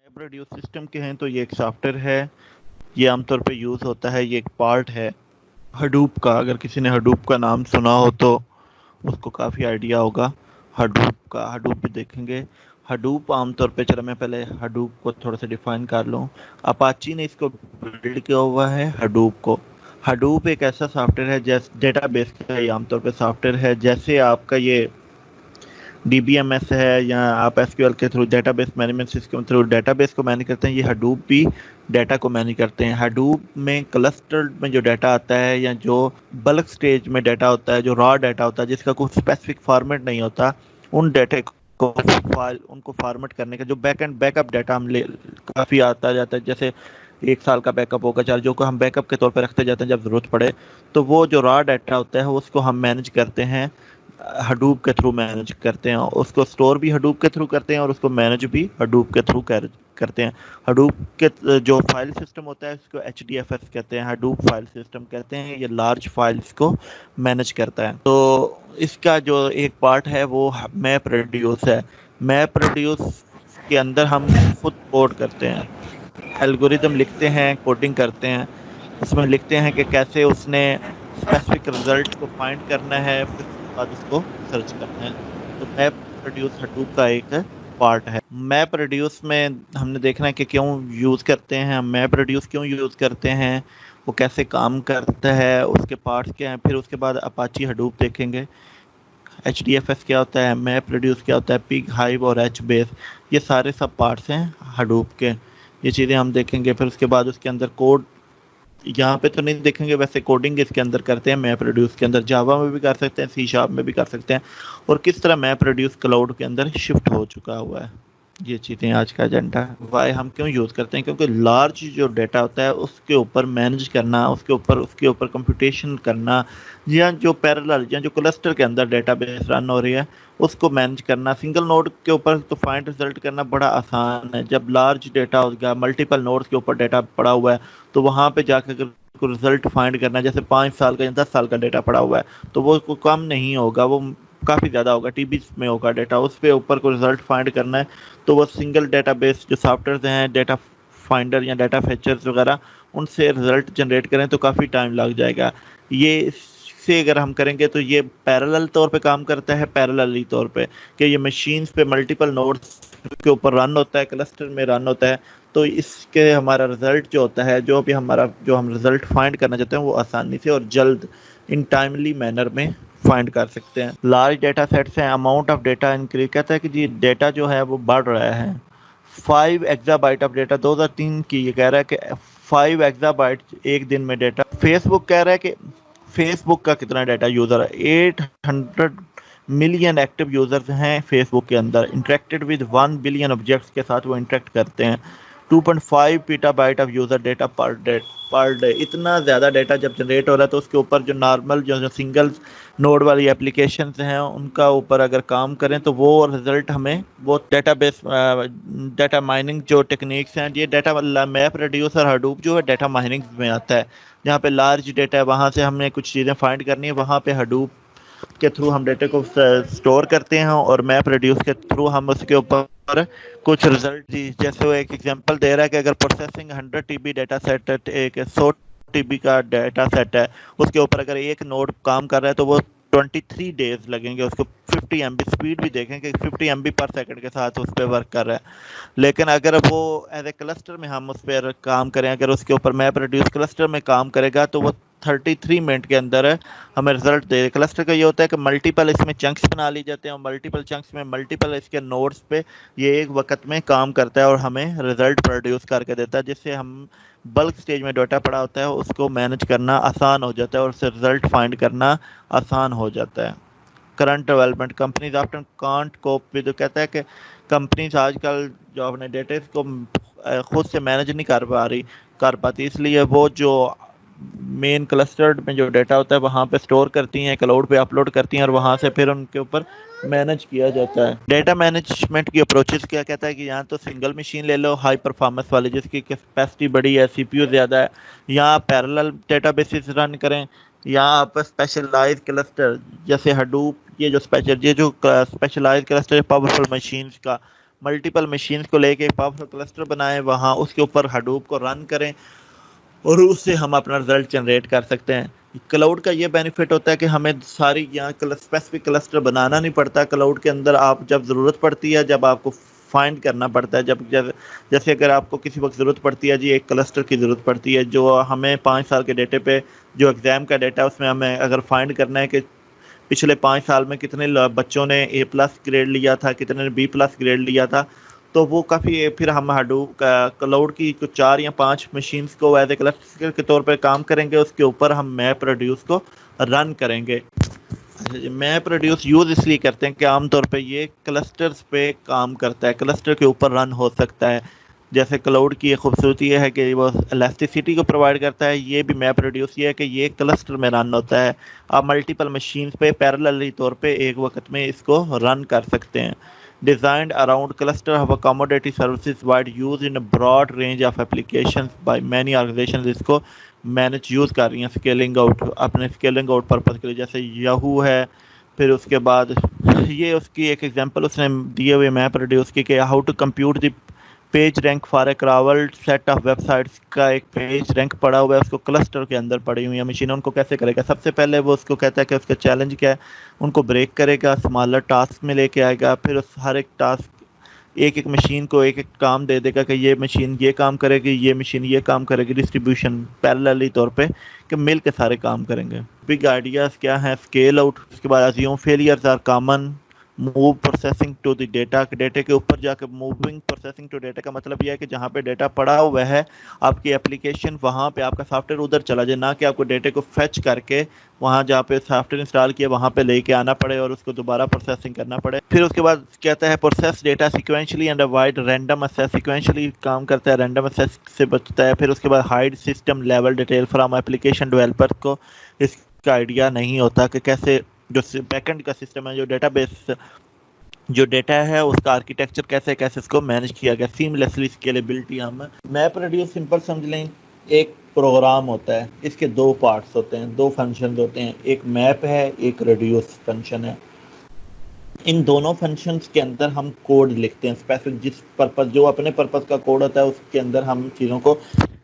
MapReduce system کے ہیں تو یہ ایک سافٹ ویئر ہے. یہ عام طور پہ یوز ہوتا ہے, یہ ایک پارٹ ہے ہڈوپ کا. اگر کسی نے ہڈوپ کا نام سنا ہو تو اس کو کافی آئیڈیا ہوگا ہڈوپ کا. ہڈوپ بھی دیکھیں گے. ہڈوپ عام طور پہ, چلو میں پہلے ہڈوپ کو تھوڑا سا ڈیفائن کر لوں. اپاچی نے اس کو بلڈ کیا ہوا ہے ہڈوپ کو. ہڈوپ ایک ایسا سافٹ ویئر ہے جیسے ڈیٹا بیس کا یہ عام طور پہ سافٹ ویئر ہے. جیسے آپ کا یہ ڈی بی ایم ایس ہے یا آپ ایس کیو ایل کے through data base management system through data base کو مینج کرتے ہیں, یہ ہڈوپ بھی ڈیٹا کو مینج کرتے ہیں. ہڈوپ میں کلسٹر میں جو ڈیٹا آتا ہے یا جو بلک سٹیج میں ڈیٹا ہوتا ہے, جو را ڈیٹا ہوتا ہے جس کا کوئی اسپیسیفک فارمیٹ نہیں ہوتا, ان ڈیٹا کو ان کو فارمیٹ کرنے کا جو بیک اپ ڈیٹا ہم کافی آتا جاتا ہے. جیسے 1 سال کا بیک اپ ہوگا, چار جو کو ہم بیک اپ کے طور پہ رکھتے جاتے ہیں جب ضرورت پڑے, تو وہ جو را ڈیٹا ہوتا ہے اس کو ہم مینج کرتے ہیں ہڈوپ کے تھرو مینج کرتے ہیں. اس کو اسٹور بھی ہڈوپ کے تھرو کرتے ہیں اور اس کو مینج بھی ہڈوپ کے تھرو کرتے ہیں. ہڈوپ کے جو فائل سسٹم ہوتا ہے اس کو ایچ ڈی ایف ایس کہتے ہیں, ہڈوپ فائل سسٹم کہتے ہیں. یہ لارج فائلز کو مینج کرتا ہے. تو اس کا جو ایک پارٹ ہے وہ میپ ریڈیوس ہے. میپ ریڈیوس کے اندر ہم خود کوڈ کرتے ہیں, الگوریدم لکھتے ہیں, کوڈنگ کرتے ہیں. اس میں لکھتے ہیں کہ کیسے اس نے اسپیسیفک رزلٹ کو فائنڈ کرنا ہے, پھر اس کے بعد اس کو سرچ کرنا ہے. تو میپ ریڈیوس ہڈوپ کا ایک پارٹ ہے. میپ ریڈیوس میں ہم نے دیکھنا ہے کہ کیوں یوز کرتے ہیں, ہم میپ ریڈیوس کیوں یوز کرتے ہیں, وہ کیسے کام کرتا ہے, اس کے پارٹس کیا ہیں. پھر اس کے بعد اپاچی ہڈوپ دیکھیں گے, ایچ ڈی ایف ایس کیا ہوتا ہے, میپ ریڈیوس کیا ہوتا ہے, پگ ہائیو اور ایچ بیس, یہ سارے سب پارٹس ہیں ہڈوپ کے. یہ چیزیں ہم دیکھیں گے. پھر اس کے بعد اس کے اندر کوڈ یہاں پہ تو نہیں دیکھیں گے, ویسے کوڈنگ اس کے اندر کرتے ہیں میپ ریڈیوس کے اندر. جاوا میں بھی کر سکتے ہیں, سی شارپ میں بھی کر سکتے ہیں, اور کس طرح میپ ریڈیوس کلاؤڈ کے اندر شفٹ ہو چکا ہوا ہے. یہ چیزیں آج کا ایجنڈا ہے. وائی ہم کیوں یوز کرتے ہیں, کیونکہ لارج جو ڈیٹا ہوتا ہے اس کے اوپر مینج کرنا, اس کے اوپر کمپیوٹیشن کرنا, یا جو پیرالل یا جو کلسٹر کے اندر ڈیٹا بیس رن ہو رہی ہے اس کو مینج کرنا. سنگل نوڈ کے اوپر تو فائنڈ رزلٹ کرنا بڑا آسان ہے. جب لارج ڈیٹا ہوگا, ملٹیپل نوڈز کے اوپر ڈیٹا پڑا ہوا ہے, تو وہاں پہ جا کے اگر رزلٹ فائنڈ کرنا ہے, جیسے 5 سال کا یا 10 سال کا ڈیٹا پڑا ہوا ہے, تو وہ کم نہیں ہوگا, وہ کافی زیادہ ہوگا, ٹی بی میں ہوگا ڈیٹا. اس پہ اوپر کو رزلٹ فائنڈ کرنا ہے تو وہ سنگل ڈیٹا بیس جو سافٹ ویئر ہیں, ڈیٹا فائنڈر یا ڈیٹا فیچرز وغیرہ, ان سے رزلٹ جنریٹ کریں تو کافی ٹائم لگ جائے گا. یہ سے اگر ہم کریں گے تو یہ پیرالل طور پہ کام کرتا ہے, پیراللی طور پہ کہ یہ مشینز پہ ملٹیپل نوڈز کے اوپر رن ہوتا ہے, کلسٹر میں رن ہوتا ہے. تو اس کے ہمارا رزلٹ جو ہوتا ہے, جو بھی ہم رزلٹ فائنڈ کرنا چاہتے ہیں, وہ آسانی سے اور جلد ان ٹائملی مینر میں فائنڈ کر سکتے ہیں. لارج ڈیٹا سیٹس ہیں, اماؤنٹ آف ڈیٹا انکریز, کہتا ہے کہ جی ڈیٹا جو ہے وہ بڑھ رہا ہے. 5 ایگزا بائٹ آف ڈیٹا 2003 کی یہ کہہ رہا ہے کہ 5 ایگزا بائٹ ایک دن میں ڈیٹا. فیس بک کہہ رہا ہے کہ فیس بک کا کتنا ڈیٹا یوزر ہے, 800 ملین ایکٹیو یوزرز ہیں فیس بک کے اندر, انٹریکٹڈ ود 1 بلین آبجیکٹس کے ساتھ وہ انٹریکٹ کرتے ہیں. 2.5 petabyte of user data per day. اتنا زیادہ ڈیٹا جب جنریٹ ہو رہا ہے تو اس کے اوپر جو نارمل جو سنگل نوڈ والی اپلیکیشنز ہیں ان کا اوپر اگر کام کریں تو وہ رزلٹ ہمیں وہ ڈیٹا بیس ڈیٹا مائننگ جو ٹیکنیکس ہیں, یہ ڈیٹا میپ ریڈیوس اور ہڈوپ جو ہے ڈیٹا مائننگ میں آتا ہے. جہاں پہ لارج ڈیٹا ہے وہاں سے ہم نے کچھ چیزیں فائنڈ کرنی ہے, وہاں پہ ہڈوپ کے تھرو ہم ڈیٹا کو سٹور کرتے ہیں, اور میپ ریڈیوس کے تھرو ہم اس کے اوپر کچھ رزلٹ. جیسے وہ ایک ایگزامپل دے رہا ہے کہ اگر processing 100 T B data set, ایک 100 ٹی بی کا ڈیٹا سیٹ ہے, اس کے اوپر اگر ایک نوڈ کام کر رہا ہے تو وہ 23 ڈیز لگیں گے. اس کو 50 ایم بی اسپیڈ بھی دیکھیں کہ 50 ایم بی پر سیکنڈ کے ساتھ اس پہ ورک کر رہا ہے. لیکن اگر وہ ایز اے کلسٹر میں ہم اس پہ کام کریں, اگر اس کے اوپر میپ ریڈیوس کلسٹر میں کام کرے گا تو وہ 33 منٹ کے اندر ہمیں رزلٹ دے. کلسٹر کا یہ ہوتا ہے کہ ملٹیپل اس میں چنکس بنا لی جاتے ہیں, اور ملٹیپل چنکس میں ملٹیپل اس کے نوڈز پہ یہ ایک وقت میں کام کرتا ہے اور ہمیں رزلٹ پروڈیوس کر کے دیتا ہے, جس سے ہم بلک سٹیج میں ڈیٹا پڑا ہوتا ہے اس کو مینج کرنا آسان ہو جاتا ہے, اور اس سے رزلٹ فائنڈ کرنا آسان ہو جاتا ہے. Current development companies often can't cope with, کہتا ہے کہ کمپنیز آج کل جو اپنے ڈیٹا کو خود سے مینج نہیں کر پاتی, اس لیے وہ جو مین کلسٹر میں جو ڈیٹا ہوتا ہے وہاں پہ سٹور کرتی ہیں, کلاؤڈ پہ اپلوڈ کرتی ہیں, اور وہاں سے پھر ان کے اوپر مینج کیا جاتا ہے. ڈیٹا مینجمنٹ کی اپروچز کیا کہتا ہے کہ یہاں تو سنگل مشین لے لو ہائی پرفارمنس والی جس کی کیپیسٹی بڑی ہے, سی پی یو زیادہ ہے, یا پیرالل ڈیٹا بیسز رن کریں, یا آپ اسپیشلائز کلسٹر جیسے ہڈوپ, یہ جو اسپیشلائز کلسٹر پاورفل مشینز کا ملٹیپل مشینز کو لے کے ایک پاورفل کلسٹر بنائیں، وہاں اس کے اوپر ہڈوپ کو رن کریں اور اس سے ہم اپنا رزلٹ جنریٹ کر سکتے ہیں۔ کلاؤڈ کا یہ بینیفٹ ہوتا ہے کہ ہمیں ساری یہاں اسپیسیفک کلسٹر بنانا نہیں پڑتا۔ کلاؤڈ کے اندر آپ جب ضرورت پڑتی ہے، جب آپ کو فائنڈ کرنا پڑتا ہے، جیسے اگر آپ کو کسی وقت ضرورت پڑتی ہے جی ایک کلسٹر کی ضرورت پڑتی ہے جو ہمیں 5 سال کے ڈیٹے پہ جو ایگزام کا ڈیٹا ہے اس میں ہمیں اگر فائنڈ کرنا ہے کہ پچھلے 5 سال میں کتنے بچوں نے A+ گریڈ لیا تھا، کتنے نے B+ گریڈ لیا تھا، تو وہ کافی پھر ہم ہڈوپ کلاؤڈ کی کچھ 4 یا 5 مشینز کو ایز اے کلسٹر کے طور پہ کام کریں گے، اس کے اوپر ہم میپ ریڈیوس کو رن کریں گے۔ میپ ریڈیوس یوز اس لیے کرتے ہیں کہ عام طور پہ یہ کلسٹرز پہ کام کرتا ہے، کلسٹر کے اوپر رن ہو سکتا ہے۔ جیسے کلاؤڈ کی ایک خوبصورتی یہ ہے کہ وہ الاسٹیسٹی کو پرووائڈ کرتا ہے، یہ بھی میپ ریڈیوس یہ ہے کہ یہ کلسٹر میں رن ہوتا ہے، آپ ملٹیپل مشینز پہ پیرللی طور پہ ایک وقت میں اس کو رن کر سکتے ہیں۔ Designed around cluster of accommodative services wide use in a broad range of applications by many organizations، اس کو مینج یوز کر رہی ہیں اسکیلنگ آؤٹ، اپنے اسکیلنگ آؤٹ پرپز کے لیے، جیسے یاہو ہے۔ پھر اس کے بعد یہ اس کی ایک ایگزامپل اس نے دیے ہوئے میپ ریڈیوس کی کہ how to compute the page rank for a crawled set of websites کا ایک پیج رینک پڑا ہوا ہے، اس کو کلسٹر کے اندر پڑی ہوئی ہیں مشینیں، ان کو کیسے کرے گا؟ سب سے پہلے وہ اس کو کہتا ہے کہ اس کا چیلنج کیا ہے، ان کو بریک کرے گا، اسمالر ٹاسک میں لے کے آئے گا، پھر اس ہر ایک ٹاسک ایک مشین کو ایک کام دے دے گا کہ یہ مشین یہ کام کرے گی، یہ مشین یہ کام کرے گی، ڈسٹریبیوشن پیریللی طور پہ کہ مل کے سارے کام کریں گے۔ بگ آئیڈیاز کیا ہیں؟ اسکیل آؤٹ، اس کے بعد assume failures are common, move processing to the data, data کے اوپر جا کے موونگ پروسیسنگ ٹو ڈیٹا کا مطلب یہ ہے کہ جہاں پہ ڈیٹا پڑا ہوا ہے آپ کی اپلیکیشن وہاں پہ آپ کا سافٹ ویئر ادھر چلا جائے، نہ کہ آپ کو ڈیٹا کو فیچ کر کے وہاں جہاں پہ سافٹ ویئر انسٹال کیا وہاں پہ لے کے آنا پڑے اور اس کو دوبارہ پروسیسنگ کرنا پڑے۔ پھر اس کے بعد کہتا ہے process data sequentially and avoid random access, sequentially کام کرتا ہے، رینڈم ایکسیس سے بچتا ہے۔ پھر اس کے بعد hide system level detail from application developer کو اس کا آئیڈیا نہیں ہوتا کہ کیسے جو بیک اینڈ کا سسٹم ہے، جو ڈیٹا بیس جو ڈیٹا ہے اس کا آرکیٹیکچر کیسے اس کو مینج کیا گیا، سیملیسلی اسکیلیبلٹی۔ ہم میپ ریڈیوس سمپل سمجھ لیں، ایک پروگرام ہوتا ہے، اس کے 2 پارٹس ہوتے ہیں، 2 فنکشنز ہوتے ہیں، ایک میپ ہے، ایک ریڈیوس فنکشن ہے۔ ان دونوں فنکشنز کے اندر ہم کوڈ لکھتے ہیں، اسپیسیفک جس پرپز جو اپنے پرپز کا کوڈ ہوتا ہے اس کے اندر ہم چیزوں کو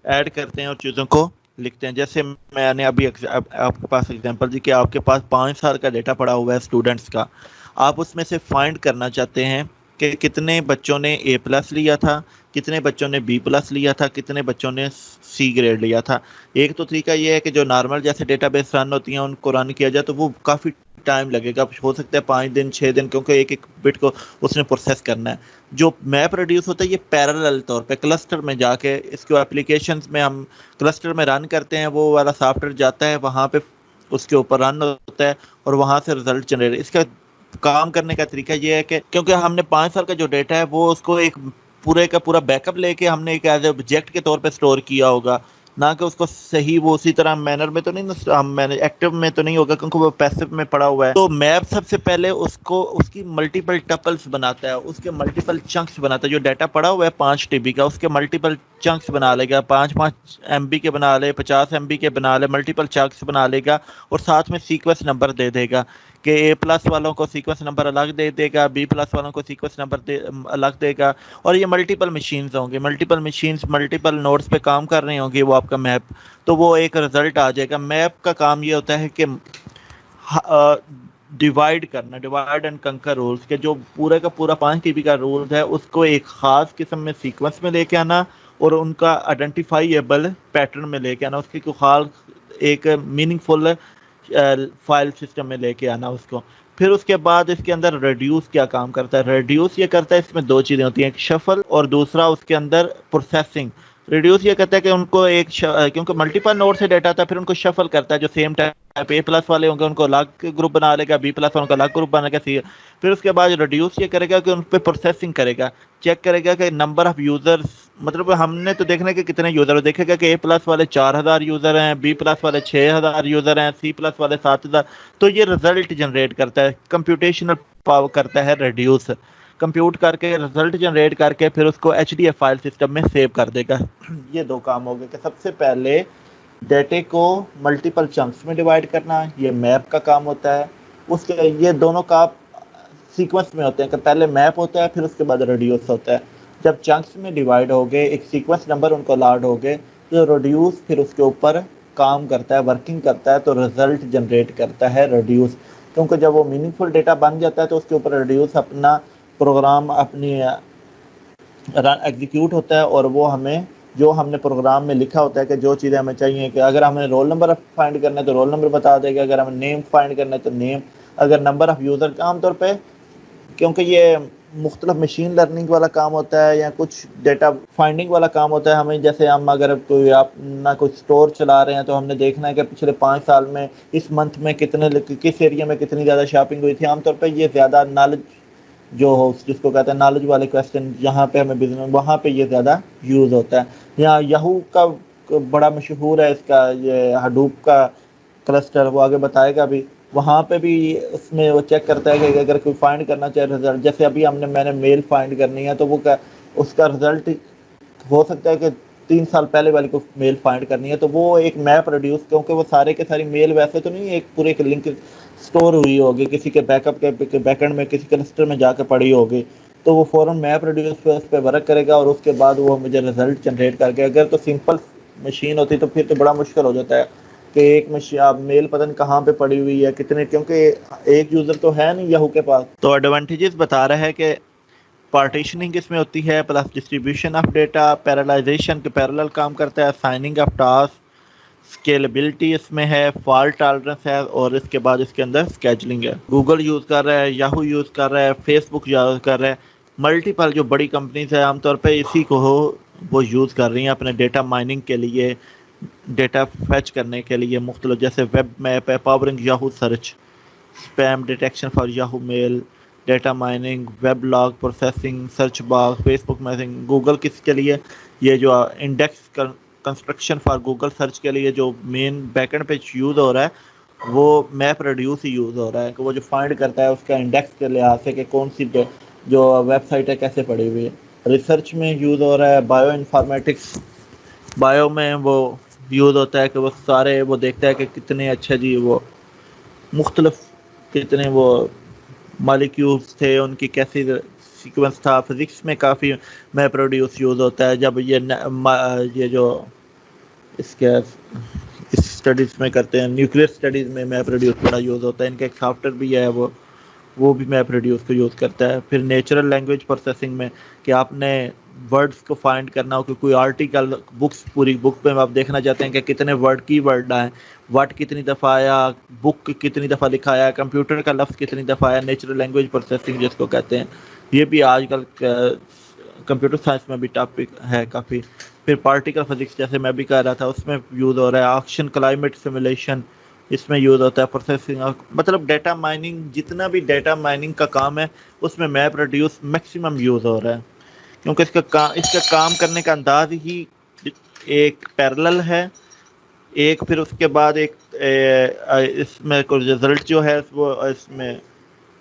ایڈ کرتے ہیں اور چیزوں کو لکھتے ہیں۔ جیسے میں نے ابھی آپ کے پاس ایگزامپل دی کہ آپ کے پاس 5 سال کا ڈیٹا پڑا ہوا ہے اسٹوڈنٹس کا، آپ اس میں سے فائنڈ کرنا چاہتے ہیں کہ کتنے بچوں نے A+ لیا تھا، کتنے بچوں نے B+ لیا تھا، کتنے بچوں نے C گریڈ لیا تھا۔ ایک تو طریقہ یہ ہے کہ جو نارمل جیسے ڈیٹا بیس رن ہوتی ہیں ان کو رن کیا جائے، تو وہ کافی ٹائم لگے گا، ہو سکتا ہے 5 دن 6 دن، کیونکہ ایک ایک بٹ کو اس نے پروسیس کرنا ہے۔ جو میپ ریڈیوس ہوتا ہے یہ پیرلل طور پہ کلسٹر میں جا کے اس کو اپلیکیشنز میں ہم کلسٹر میں رن کرتے ہیں، وہ والا سافٹ ویئر جاتا ہے وہاں پہ اس کے اوپر رن ہوتا ہے اور وہاں سے رزلٹ جنریٹ۔ اس کا کام کرنے کا طریقہ یہ ہے کہ کیونکہ ہم نے 5 سال کا جو ڈیٹا ہے وہ اس کو ایک پورے کا پورا بیک اپ لے کے ہم نے ایک ایز اے آبجیکٹ کے طور پہ اسٹور کیا ہوگا، نہ کہ اس کو صحیح وہ اسی طرح مینر میں تو نہیں، ایکٹیو میں تو نہیں ہوگا کیونکہ وہ پیسو میں پڑا ہوا ہے۔ تو میپ سب سے پہلے اس کی ملٹیپل ٹپلز بناتا ہے، اس کے ملٹیپل چنکس بناتا ہے۔ جو ڈیٹا پڑا ہوا ہے 5 TB کا، اس کے ملٹیپل چنکس بنا لے گا، 5 MB کے بنا لے، 50 MB کے بنا لے، ملٹیپل چنکس بنا لے گا اور ساتھ میں سیکوینس نمبر دے دے گا کہ A+ والوں کو سیکوینس نمبر الگ دے دے گا، B+ والوں کو سیکوینس نمبر الگ دے گا، اور یہ ملٹیپل مشینز ہوں گی، ملٹیپل مشینز ملٹیپل نوڈز پہ کام کر رہی ہوں گی وہ آپ کا میپ، تو وہ ایک رزلٹ آ جائے گا۔ میپ کا کام یہ ہوتا ہے کہ ڈیوائڈ کرنا، ڈیوائڈ اینڈ کنکر رولز کے جو پورے کا پورا 5 TB کا رولز ہے اس کو ایک خاص قسم میں سیکوینس میں لے کے آنا اور ان کا آئیڈینٹیفائیبل پیٹرن میں لے کے آنا، اس کی کوئی خاص ایک میننگ فل فائل سسٹم میں لے کے آنا اس کو۔ پھر اس کے بعد اس کے اندر ریڈیوس کیا کام کرتا ہے؟ ریڈیوس یہ کرتا ہے، اس میں 2 چیزیں ہوتی ہیں، ایک شفل اور دوسرا اس کے اندر پروسیسنگ۔ ریڈیوس یہ کہتا ہے کہ ان کو کیونکہ ملٹیپل نوڈ سے ڈیٹا آتا ہے، پھر ان کو شفل کرتا ہے، جو سیم ٹائپ A+ والے ہوں گے ان کو الگ گروپ بنا لے گا، B+ والوں کا الگ گروپ بنا لے گا، پھر اس کے بعد ریڈیوس یہ کرے گا کہ ان پہ پروسیسنگ کرے گا، چیک کرے گا کہ نمبر آف یوزرز، مطلب ہم نے تو دیکھنا ہے کہ کتنے یوزر، دیکھے گا کہ A+ والے 4000 یوزر ہیں، B+ والے 6000 یوزر ہیں، C+ والے 7000، تو یہ رزلٹ جنریٹ کرتا ہے، کمپیوٹیشنل پاور کرتا ہے ریڈیوس، کمپیوٹ کر کے رزلٹ جنریٹ کر کے پھر اس کو HDF فائل سسٹم میں سیو کر دے گا۔ یہ 2 کام ہو گئے کہ سب سے پہلے ڈیٹے کو ملٹیپل چنکس میں ڈیوائڈ کرنا، یہ میپ کا کام ہوتا ہے۔ اس کے یہ دونوں کام سیکوینس میں ہوتے ہیں کہ پہلے میپ ہوتا ہے پھر اس کے بعد ریڈیوس ہوتا ہے. جب چنکس میں ڈیوائڈ ہو گئے ایک سیکوینس نمبر ان کو الاٹ ہو گئے تو ریڈیوس پھر اس کے اوپر کام کرتا ہے, ورکنگ کرتا ہے, تو رزلٹ جنریٹ کرتا ہے ریڈیوس. کیونکہ جب وہ میننگ فل ڈیٹا بن جاتا ہے تو اس کے اوپر ریڈیوس اپنا پروگرام اپنی ایگزیکیوٹ ہوتا ہے, اور وہ ہمیں جو ہم نے پروگرام میں لکھا ہوتا ہے کہ جو چیزیں ہمیں چاہیے کہ اگر ہمیں رول نمبر فائنڈ کرنا ہے تو رول نمبر بتا دے گا, اگر ہمیں نیم فائنڈ کرنا ہے تو نیم, اگر نمبر آف یوزر. عام طور پہ کیونکہ یہ مختلف مشین لرننگ والا کام ہوتا ہے یا کچھ ڈیٹا فائنڈنگ والا کام ہوتا ہے, ہمیں جیسے ہم اگر کوئی اپنا کوئی اسٹور چلا رہے ہیں تو ہم نے دیکھنا ہے کہ پچھلے 5 سال میں اس منتھ میں کس ایریا میں کتنی زیادہ شاپنگ ہوئی تھی. عام طور پہ یہ زیادہ نالج جو ہو جس کو کہتے ہیں نالج والے کویسچن جہاں پہ ہمیں بزنس وہاں پہ یہ زیادہ یوز ہوتا ہے. یہاں یہو کا بڑا مشہور ہے, اس کا یہ ہڈوپ کا کلسٹر, وہ آگے بتائے گا بھی. وہاں پہ بھی اس میں وہ چیک کرتا ہے کہ اگر کوئی فائنڈ کرنا چاہے رزلٹ, جیسے ابھی میں نے میل فائنڈ کرنی ہے تو وہ اس کا رزلٹ ہو سکتا ہے کہ 3 سال پہلے والی کو میل فائنڈ کرنی ہے تو وہ ایک میپ ریڈیوس, کیونکہ وہ سارے کے ساری میل ویسے تو نہیں ایک پورے لنک اسٹور ہوئی ہوگی کسی کے بیک اپ کے بیک اینڈ میں کسی کلسٹر میں جا کے پڑی ہوگی, تو وہ فوراً میپ ریڈیوس پہ اس پہ ورک کرے گا اور اس کے بعد وہ مجھے رزلٹ جنریٹ کر کے. اگر تو سمپل مشین ہوتی تو پھر تو بڑا مشکل ہو جاتا ہے کہ ایک مشین آپ میل پتہ نہیں کہاں پہ پڑی ہوئی ہے کتنے, کیونکہ ایک یوزر تو ہے نہیں یہو کے پاس. تو ایڈوانٹیجز بتا رہا ہے کہ پارٹیشننگ اس میں ہوتی ہے, plus distribution of data, parallelisation کے پیرالل کام کرتا ہے, سائننگ آف ٹاسک, اسکیلیبلٹی اس میں ہے, فالٹ ٹالرنس ہے, اور اس کے بعد اس کے اندر اسکیجلنگ ہے. گوگل یوز کر رہا ہے, یاہو یوز کر رہا ہے, فیس بک یوز کر رہا ہے, ملٹیپل جو بڑی کمپنیز ہیں عام طور پہ اسی کو وہ یوز کر رہی ہیں اپنے ڈیٹا مائننگ کے لیے, ڈیٹا فیچ کرنے کے لیے مختلف, جیسے ویب میپ ہے, powering Yahoo search, spam detection for Yahoo mail, data mining, web log processing, search box, Facebook messaging. Google کس کے لیے یہ جو index construction for Google search کے لیے جو مین بیک اینڈ پہ یوز ہو رہا ہے وہ میپ ریڈیوس ہی یوز ہو رہا ہے, کہ وہ جو فائنڈ کرتا ہے اس کا انڈیکس کے لحاظ سے کہ کون سی جو ویب سائٹ ہے کیسے پڑی ہوئی ہے. ریسرچ میں یوز ہو رہا ہے, بایو انفارمیٹکس, بایو میں وہ یوز ہوتا ہے کہ وہ سارے وہ دیکھتا ہے کہ کتنے اچھا جی وہ مختلف کتنے وہ مالیکیولز تھے, ان کی کیسی سیکوینس تھا. فزکس میں کافی میپ ریڈیوس یوز ہوتا ہے, جب یہ جو اس کے اسٹڈیز میں کرتے ہیں نیوکلیئر اسٹڈیز میں میپ ریڈیوس بڑا یوز ہوتا ہے. ان کا ایک سافٹ ویئر بھی ہے وہ بھی میپ ریڈیوس کو یوز کرتا ہے. پھر نیچرل لینگویج پروسیسنگ میں کہ آپ نے ورڈز کو فائنڈ کرنا ہو کہ کوئی آرٹیکل بکس پوری بک میں آپ دیکھنا چاہتے ہیں کہ کتنے کی ورڈ آئے, واٹ کتنی دفعہ آیا, بک کتنی دفعہ لکھا آیا, کمپیوٹر کا لفظ کتنی دفعہ آیا. نیچرل لینگویج پروسیسنگ جس کو کہتے ہیں, یہ بھی آج کل کمپیوٹر سائنس میں بھی ٹاپک ہے کافی. پھر پارٹیکل فزکس جیسے میں بھی کہہ رہا تھا اس میں یوز ہو رہا ہے. آکشن کلائمیٹ سیمولیشن اس میں یوز ہوتا ہے. پروسیسنگ مطلب ڈیٹا مائننگ, جتنا بھی ڈیٹا مائننگ کا کام ہے اس میں میپ ریڈیوس میکسیمم یوز ہو رہا ہے, کیونکہ اس کا کام کرنے کا انداز ہی ایک پیرلل ہے. ایک پھر اس کے بعد ایک اس میں رزلٹ جو ہے وہ اس میں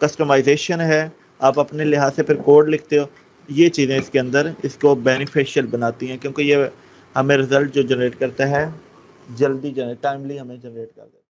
کسٹمائزیشن ہے, آپ اپنے لحاظ سے پھر کوڈ لکھتے ہو. یہ چیزیں اس کے اندر اس کو بینیفیشیل بناتی ہیں, کیونکہ یہ ہمیں رزلٹ جو جنریٹ کرتا ہے جلدی ٹائملی ہمیں جنریٹ کرتا ہے.